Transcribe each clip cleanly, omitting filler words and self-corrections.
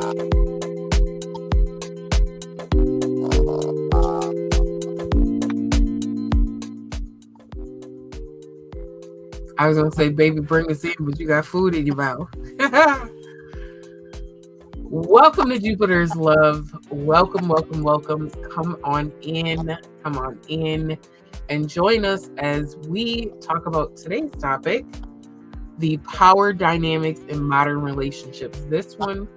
I was going to say, baby, bring us in, but you got food in your mouth. Welcome to Jupiter's Love. Welcome, welcome, welcome. Come on in and join us as we talk about today's topic, the power dynamics in modern relationships. This one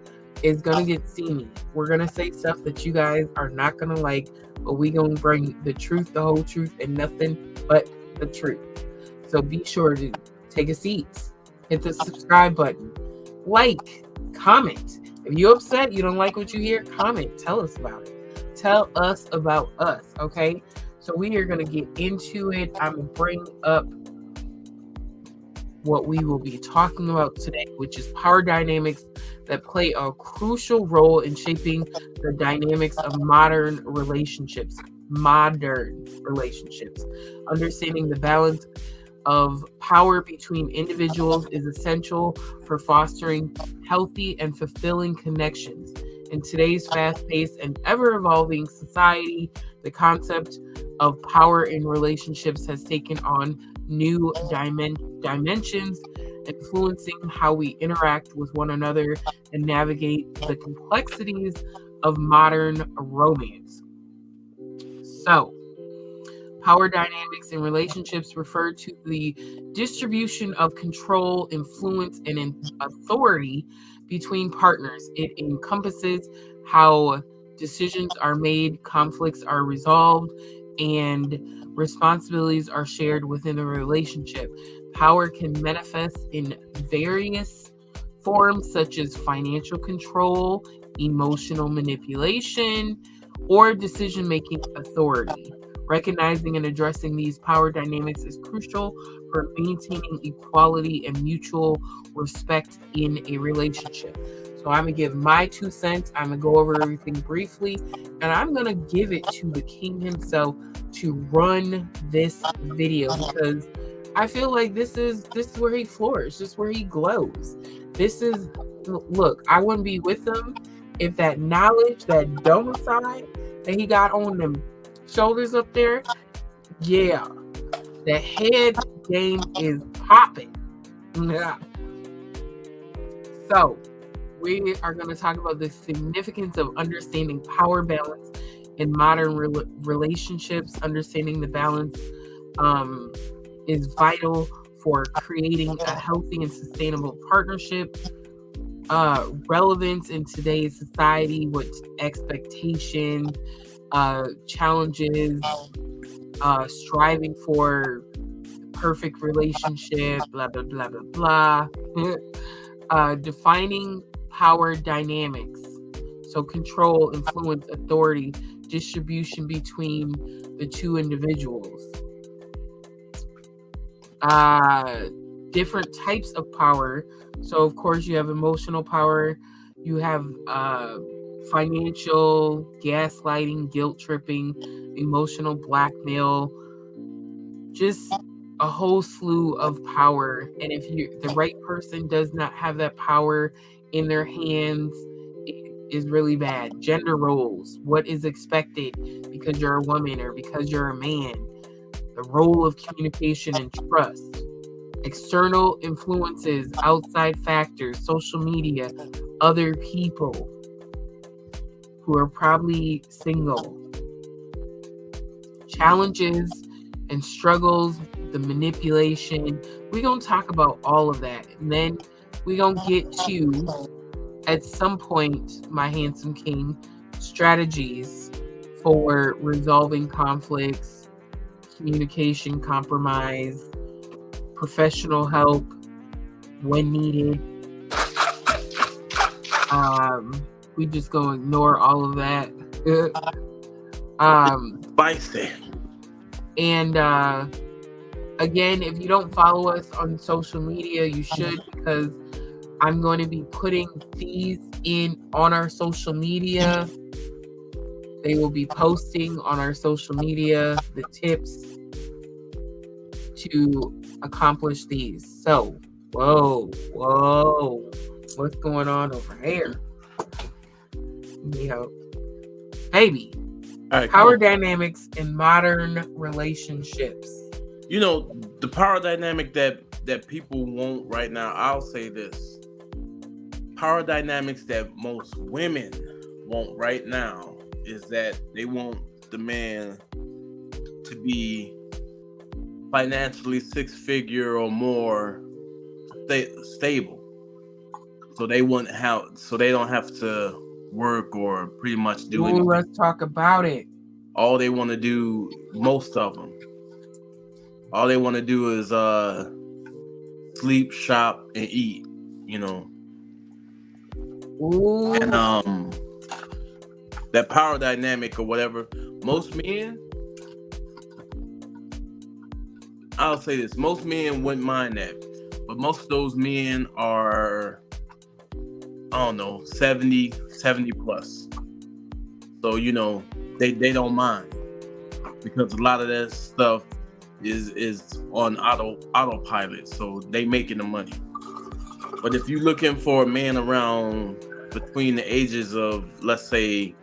is going to get steamy. We're going to say stuff that you guys are not going to like, but we're going to bring the truth, the whole truth, and nothing but the truth. So be sure to take a seat, hit the subscribe button, like, comment. If you're upset, you don't like what you hear, comment, tell us about it. Tell us about us, okay? So we are going to get into it. I'm going to bring up what we will be talking about today, which is power dynamics that play a crucial role in shaping the dynamics of modern relationships. Understanding the balance of power between individuals is essential for fostering healthy and fulfilling connections. In today's fast-paced and ever-evolving society, the concept of power in relationships has taken on new dimensions, influencing how we interact with one another and navigate the complexities of modern romance. So, power dynamics in relationships refer to the distribution of control, influence, and authority between partners. It encompasses how decisions are made, conflicts are resolved, and responsibilities are shared within a relationship. Power can manifest in various forms such as financial control, emotional manipulation, or decision-making authority. Recognizing and addressing these power dynamics is crucial for maintaining equality and mutual respect in a relationship. So I'm going to give my 2 cents. I'm going to go over everything briefly, and I'm going to give it to the king himself to run this video, because I feel like this is where he flourish. This is where he glows. Look, I wouldn't be with him if that knowledge, that domicile that he got on them shoulders up there, yeah, the head game is popping. Yeah. So we are going to talk about the significance of understanding power balance in modern relationships. Understanding the balance is vital for creating a healthy and sustainable partnership. Relevance in today's society, with expectations, challenges, striving for perfect relationship, blah, blah, blah, blah, blah. Defining power dynamics. So control, influence, authority, distribution between the two individuals. Different types of power. So of course you have emotional power, you have financial, gaslighting, guilt tripping, emotional blackmail, just a whole slew of power. And if the right person does not have that power in their hands, it is really bad. Gender roles, what is expected because you're a woman or because you're a man, the role of communication and trust, external influences, outside factors, social media, other people who are probably single, challenges and struggles, the manipulation. We're going to talk about all of that. And then we're going to get to, at some point, my handsome king, strategies for resolving conflicts, communication, compromise, professional help when needed. We just gonna ignore all of that. Spicy. And again, if you don't follow us on social media, you should, because I'm going to be putting these on our social media. They will be posting on our social media the tips to accomplish these. So, whoa, what's going on over here? Yeah. Baby. All right, Power come on. dynamics in modern relationships. You know, the power dynamic that people want right now, I'll say this. Power dynamics that most women want right now is that they want the man to be financially six figure or more stable. So they don't have to work or pretty much do Ooh, anything. let's talk about it. All they want to do, most of them, all they want to do is sleep, shop, and eat. You know, Ooh. and that power dynamic or whatever. Most men, I'll say this: most men wouldn't mind that, but most of those men are, I don't know, 70 plus. So they don't mind because a lot of that stuff is on autopilot. So they making the money. But if you're looking for a man around between the ages of, let's say,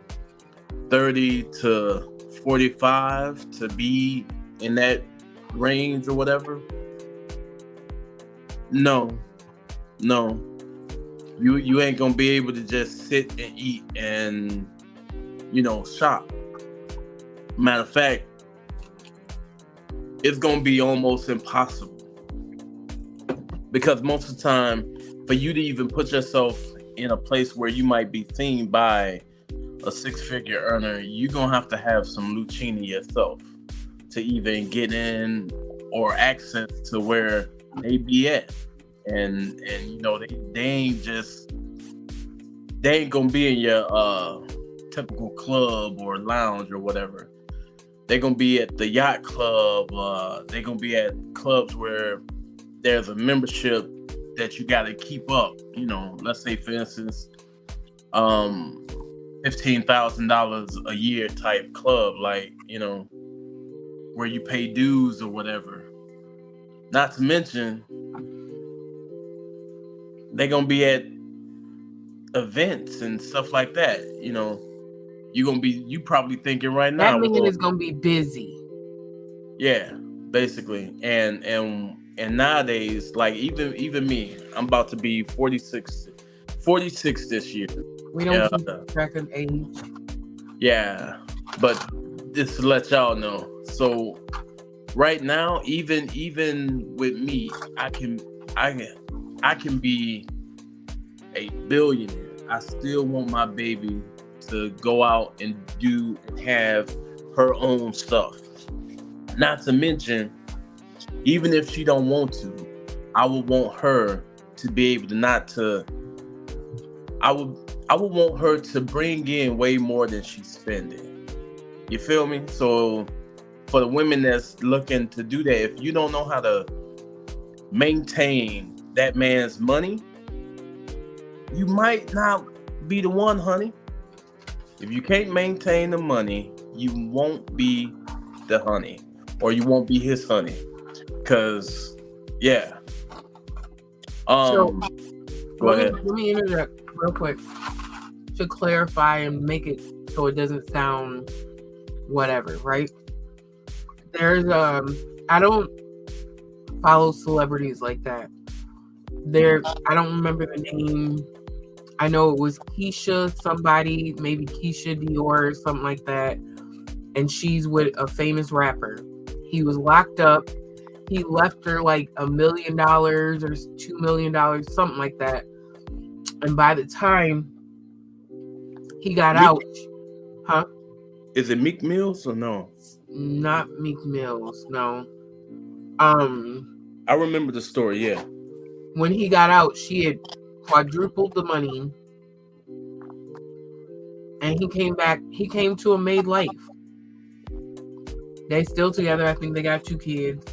30 to 45 to be in that range or whatever, no, you ain't gonna be able to just sit and eat and shop. Matter of fact, it's gonna be almost impossible because most of the time, for you to even put yourself in a place where you might be seen by a six-figure earner, you're gonna have to have some lucchini yourself to even get in or access to where they be at. And they ain't gonna be in your typical club or lounge or whatever. They're gonna be at the yacht club. They're gonna be at clubs where there's a membership that you got to keep up. Let's say, for instance, $15,000 a year type club, like where you pay dues or whatever. Not to mention, they're gonna be at events and stuff like that. You probably thinking right That now, man well, is gonna be busy. yeah, basically. And nowadays, like even me, I'm about to be 46 this year. We don't keep track of age. Yeah, but just to let y'all know, so right now, even with me, I can be a billionaire. I still want my baby to go out and do and have her own stuff. Not to mention, even if she don't want to, I would want her to be able to I would want her to bring in way more than she's spending. You feel me? So for the women that's looking to do that, if you don't know how to maintain that man's money, you might not be the one, honey. If you can't maintain the money, you won't be the honey, or you won't be his honey. Cause yeah. So, go ahead. Let me interrupt real quick to clarify and make it so it doesn't sound whatever, right? There's I don't follow celebrities like that. I don't remember the name. I know it was Keisha somebody, maybe Keisha Dior or something like that. And she's with a famous rapper. He was locked up. He left her like $1 million or $2 million, something like that. And by the time he got out, huh? Is it Meek Mills or no? Not Meek Mills, no. I remember the story, yeah. When he got out, she had quadrupled the money. And he came back, he came to a made life. They still together. I think they got 2 kids.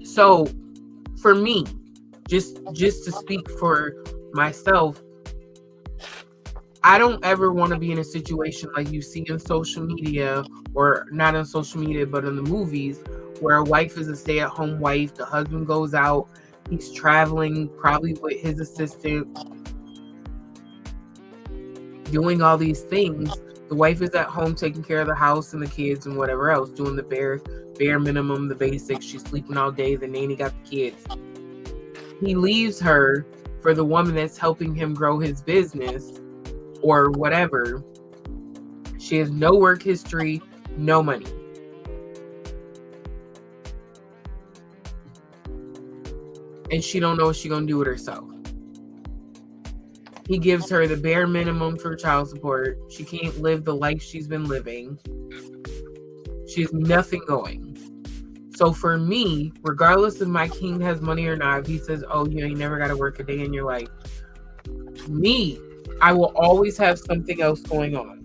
So for me, just to speak for myself, I don't ever want to be in a situation like you see in social media, or not on social media, but in the movies, where a wife is a stay-at-home wife. The husband goes out, he's traveling, probably with his assistant, doing all these things. The wife is at home taking care of the house and the kids and whatever else, doing the bare minimum, the basics. She's sleeping all day. The nanny got the kids. He leaves her for the woman that's helping him grow his business or whatever. She has no work history, no money. And she don't know what she's going to do with herself. He gives her the bare minimum for child support. She can't live the life she's been living. She has nothing going. So for me, regardless if my king has money or not, if he says, oh, you never got to work a day in your life. Me, I will always have something else going on.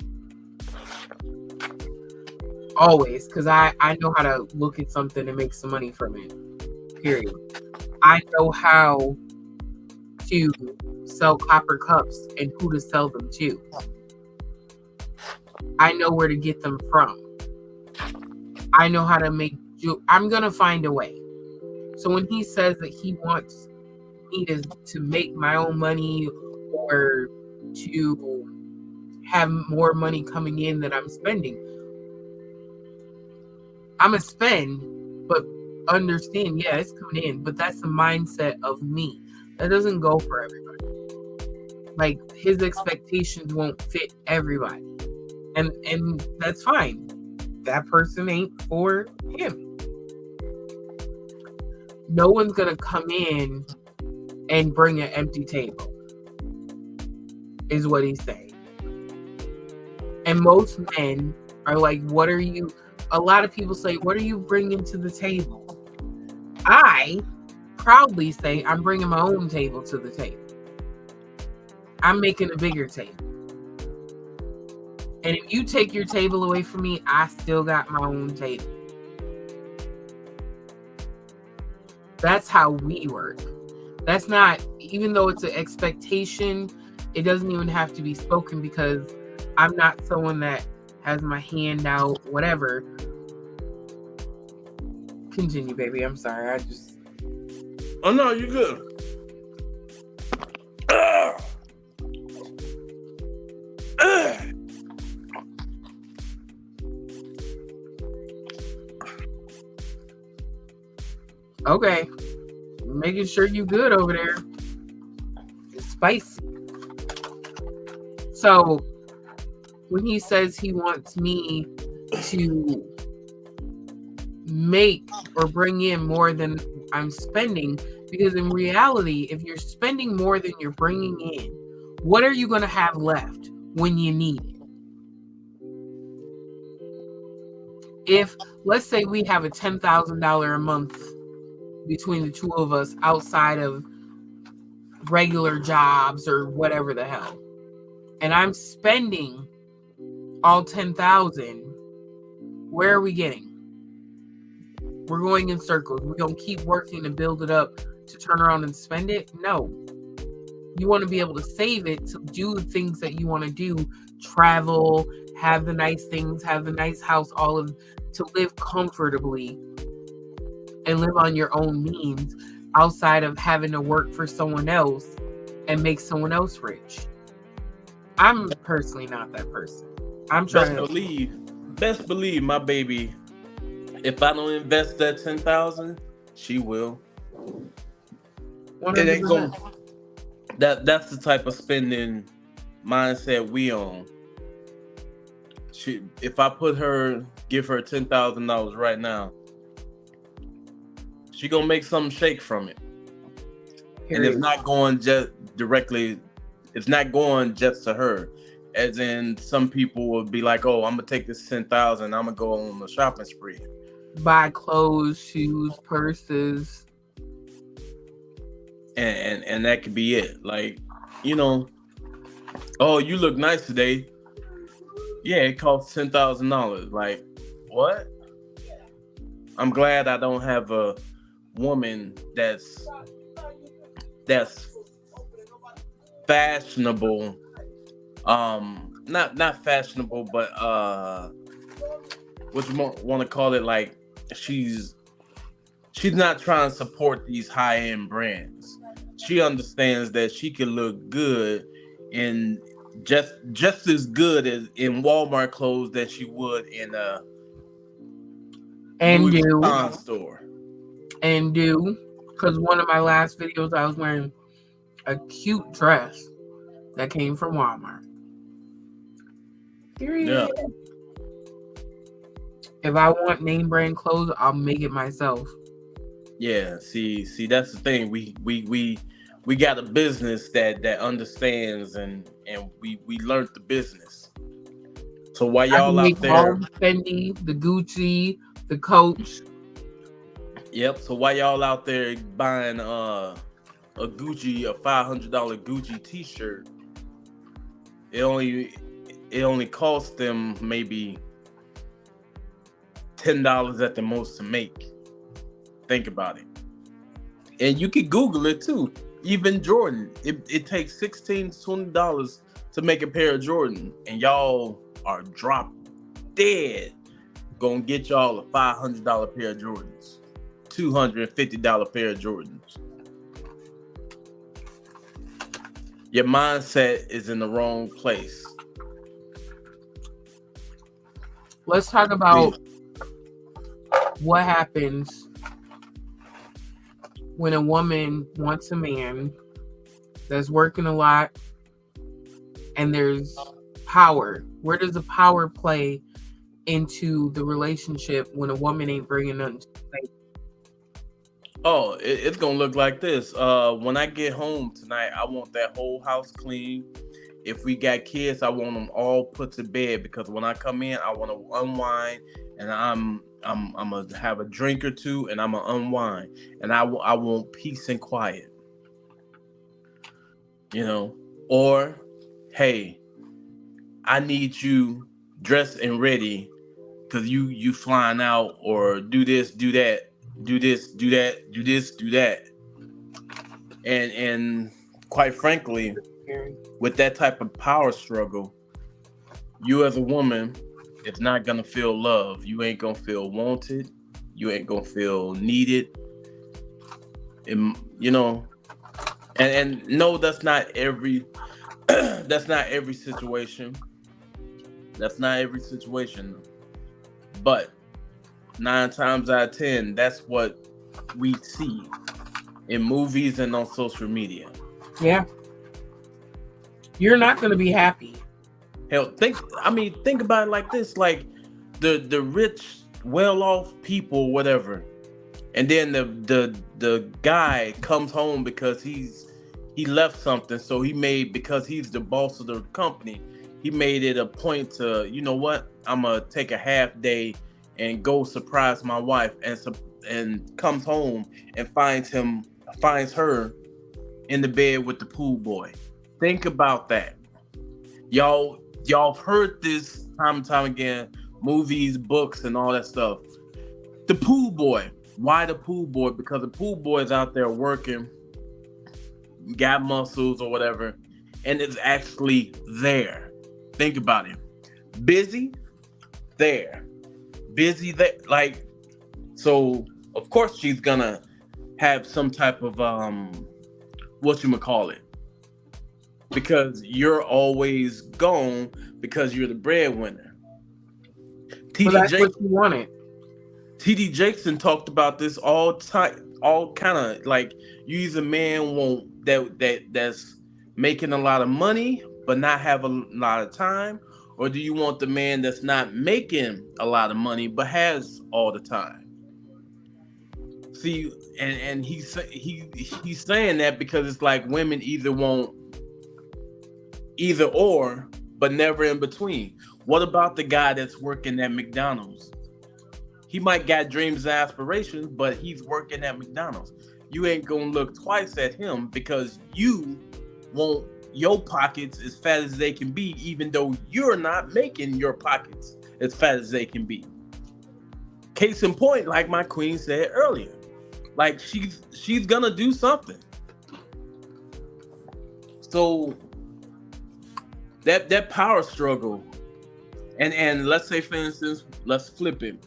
Always. Because I know how to look at something and make some money from it. Period. I know how to sell copper cups and who to sell them to. I know where to get them from. I know how to make I'm gonna find a way. So when he says that he wants me to make my own money or to have more money coming in than I'm spending, I'm gonna spend, but understand, yeah, it's coming in, but that's the mindset of me. That doesn't go for everybody. Like, his expectations won't fit everybody. And that's fine. That person ain't for him. No one's gonna come in and bring an empty table, is what he's saying. And most men are like, what are you? A lot of people say, what are you bringing to the table? I proudly say, I'm bringing my own table to the table. I'm making a bigger table. And if you take your table away from me, I still got my own table. That's how we work. That's not, even though it's an expectation, it doesn't even have to be spoken, because I'm not someone that has my hand out, whatever. Continue, baby. I'm sorry. Oh, no, you're good. Okay. Making sure you good over there. It's spicy. So when he says he wants me to make or bring in more than I'm spending, because in reality, if you're spending more than you're bringing in, what are you going to have left when you need it? If, let's say we have a $10,000 a month between the two of us outside of regular jobs or whatever the hell, and I'm spending all 10,000, where are we getting? We're going in circles. We're going to keep working to build it up to turn around and spend it? No. You want to be able to save it to do the things that you want to do. Travel, have the nice things, have the nice house, to live comfortably and live on your own means outside of having to work for someone else and make someone else rich. I'm personally not that person. I'm trying Best believe my baby, if I don't invest that 10,000, she will. 100%. It ain't going. That's the type of spending mindset we on. If I give her $10,000 right now, she gonna make something shake from it. Period. And it's not going just directly. It's not going just to her. As in, some people will be like, "Oh, I'm gonna take this 10,000. I'm gonna go on a shopping spree, buy clothes, shoes, purses, and that could be it. Like, oh, you look nice today. Yeah, it costs $10,000. Like, what? I'm glad I don't have a woman that's fashionable. Not fashionable, but what you want to call it, like she's not trying to support these high-end brands. She understands that she can look good in just as good as in Walmart clothes that she would in a And Louis do Vuitton store. because one of my last videos I was wearing a cute dress that came from Walmart. Yeah, Period. If I want name brand clothes, I'll make it myself. yeah. See, that's the thing. We got a business that understands, and we learned the business. So while I can y'all make out all there, the Fendi, the Gucci, the Coach. yep. So while y'all out there buying a $500 Gucci T-shirt, it only costs them maybe $10 at the most to make. Think about it, and you can Google it too. Even Jordan, it takes $16 to $20 to make a pair of Jordan, and y'all are drop dead gonna get y'all a $500 pair of Jordans, $250 pair of Jordans. Your mindset is in the wrong place. Let's talk about what happens when a woman wants a man that's working a lot and there's power. Where does the power play into the relationship when a woman ain't bringing nothing to the table? Oh, it's gonna look like this. When I get home tonight, I want that whole house clean. If we got kids, I want them all put to bed because when I come in, I want to unwind, and I'm gonna have a drink or two, and I'm gonna unwind, and I want peace and quiet, Or, hey, I need you dressed and ready because you flying out, or do this, do that, do this, do that, do this, do that, and quite frankly, with that type of power struggle, you as a woman is not gonna feel love. You ain't gonna feel wanted. You ain't gonna feel needed. And and no, that's not every that's not every situation. That's not every situation. But 9 times out of 10, that's what we see in movies and on social media. Yeah. You're not going to be happy. Hell, think about it like this: like the rich, well-off people, whatever, and then the guy comes home because he left something, so because he's the boss of the company, he made it a point to, you know what, I'm gonna take a half day and go surprise my wife, and comes home and finds her in the bed with the pool boy. Think about that. Y'all heard this time and time again, movies, books, and all that stuff. The pool boy. Why the pool boy? Because the pool boy is out there working, got muscles or whatever, and is actually there. Think about it. Busy, there. Busy, there. Like, so of course she's gonna have some type of whatchamacallit, because you're always gone because you're the breadwinner. But that's what you wanted. TD Jackson talked about this all kind of like, you either man want that's making a lot of money but not have a lot of time, or do you want the man that's not making a lot of money but has all the time? See, and he's saying that because it's like women either want either or, but never in between. What about the guy that's working at McDonald's? He might got dreams and aspirations, but he's working at McDonald's. You ain't gonna look twice at him because you want your pockets as fat as they can be, even though you're not making your pockets as fat as they can be. Case in point, like my queen said earlier, like she's gonna do something. So that power struggle, and let's say, for instance, let's flip it,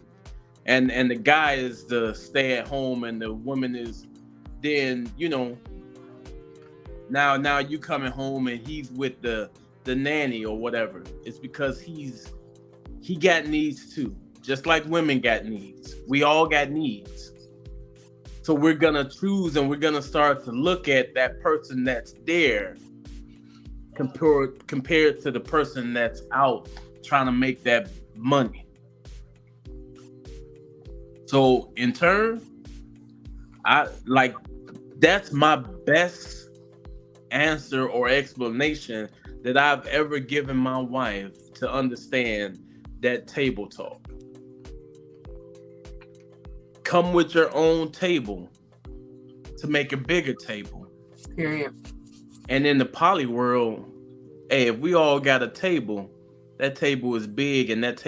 and the guy is the stay at home and the woman is, then now you coming home and he's with the the nanny or whatever, it's because he got needs too. Just like women got needs. We all got needs. So we're gonna choose and we're gonna start to look at that person that's there compared to the person that's out trying to make that money. So in turn, I like that's my best answer or explanation that I've ever given my wife to understand that table talk. Come with your own table to make a bigger table. Period. And in the poly world, hey, if we all got a table, that table is big, and that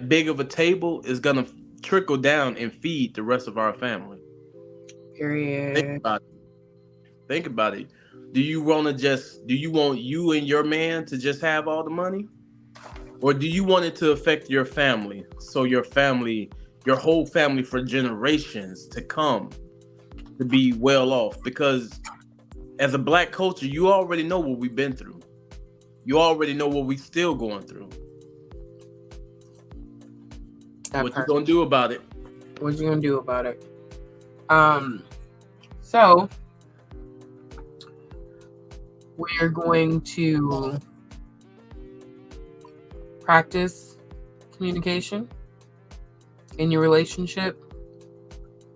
big of a table is gonna trickle down and feed the rest of our family. Think Period. about it. Think about it. Do you want you and your man to just have all the money? Or do you want it to affect your family? So your whole family for generations to come to be well off? Because as a black culture, you already know what we've been through. You already know what we still going through. What you gonna do about it? What you gonna do about it? So we're going to practice communication in your relationship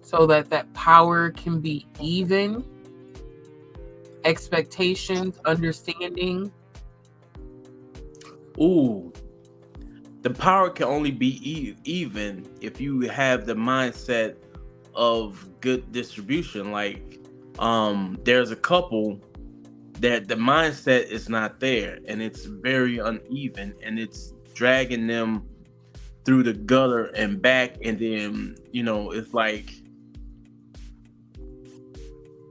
so that power can be even, expectations, understanding. Ooh, the power can only be even if you have the mindset of good distribution. Like, there's a couple that the mindset is not there, and it's very uneven, and it's dragging them through the gutter and back, and then it's like,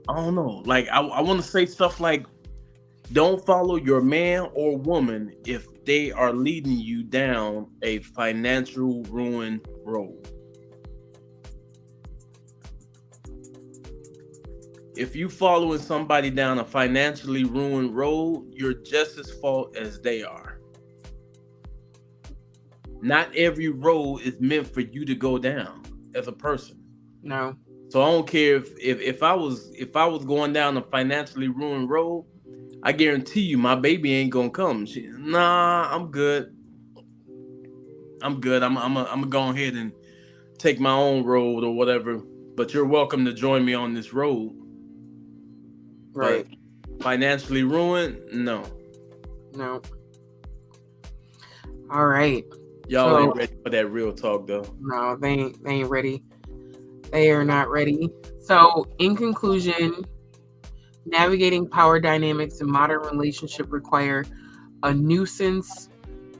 I don't know. Like, I want to say stuff like, don't follow your man or woman if they are leading you down a financial ruin road. If you following somebody down a financially ruined road, you're just as fault as they are. Not every road is meant for you to go down as a person. No. So I don't care if I was going down a financially ruined road, I guarantee you my baby ain't gonna come. Nah, I'm good. I'm gonna go ahead and take my own road or whatever. But you're welcome to join me on this road. Right. But financially ruined? No. All right. Y'all ain't ready for that real talk though. No, they ain't ready. They are not ready. So in conclusion, navigating power dynamics in modern relationship require a nuisance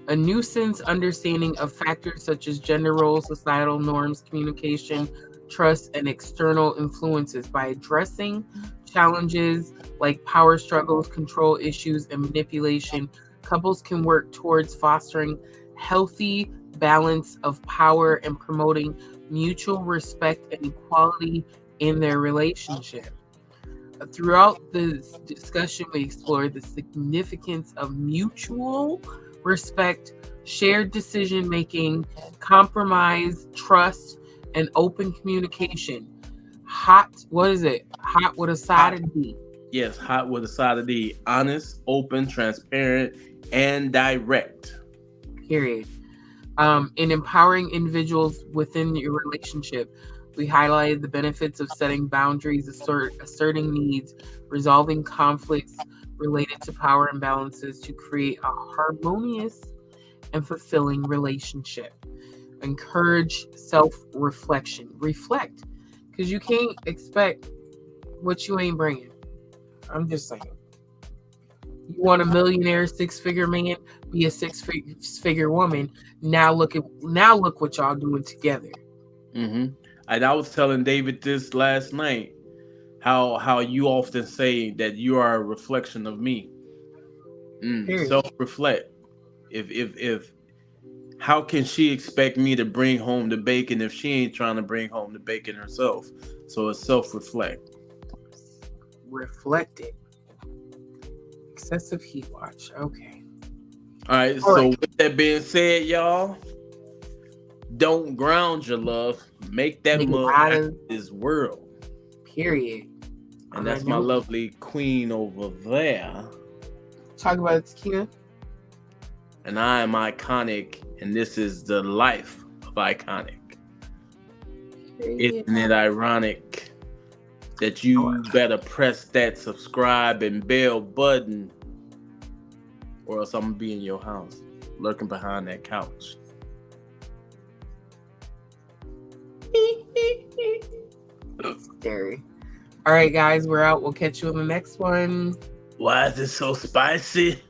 understanding of factors such as gender roles, societal norms, communication, trust, and external influences. By addressing challenges like power struggles, control issues, and manipulation, couples can work towards fostering healthy balance of power and promoting mutual respect and equality in their relationship. Throughout this discussion, we explored the significance of mutual respect, shared decision making, compromise, trust, and open communication. What is it? Hot with a side of D. Yes, hot with a side of D. Honest, open, transparent, and direct. Period. In empowering individuals within your relationship, we highlighted the benefits of setting boundaries, asserting needs, resolving conflicts related to power imbalances to create a harmonious and fulfilling relationship. Encourage self-reflection. Reflect, because you can't expect what you ain't bringing. I'm just saying. You want a millionaire, six-figure man, be a six-figure woman. Now look what y'all doing together. Mm-hmm. And I was telling David this last night, how you often say that you are a reflection of me. Self-reflect. If how can she expect me to bring home the bacon if she ain't trying to bring home the bacon herself? So it's self-reflect. Reflect it. Excessive heat watch. Okay. All right. All So right. with that being said, y'all, don't ground your love. Make that Make it mug out out of of this world. period. And On that's that my note, lovely queen over there. talk about it, Takina. And I am iconic, and this is the life of iconic. Period. Isn't it ironic that you better press that subscribe and bell button, or else I'm gonna be in your house, lurking behind that couch. Scary. All right, guys, we're out. We'll catch you in the next one. Why is it so spicy?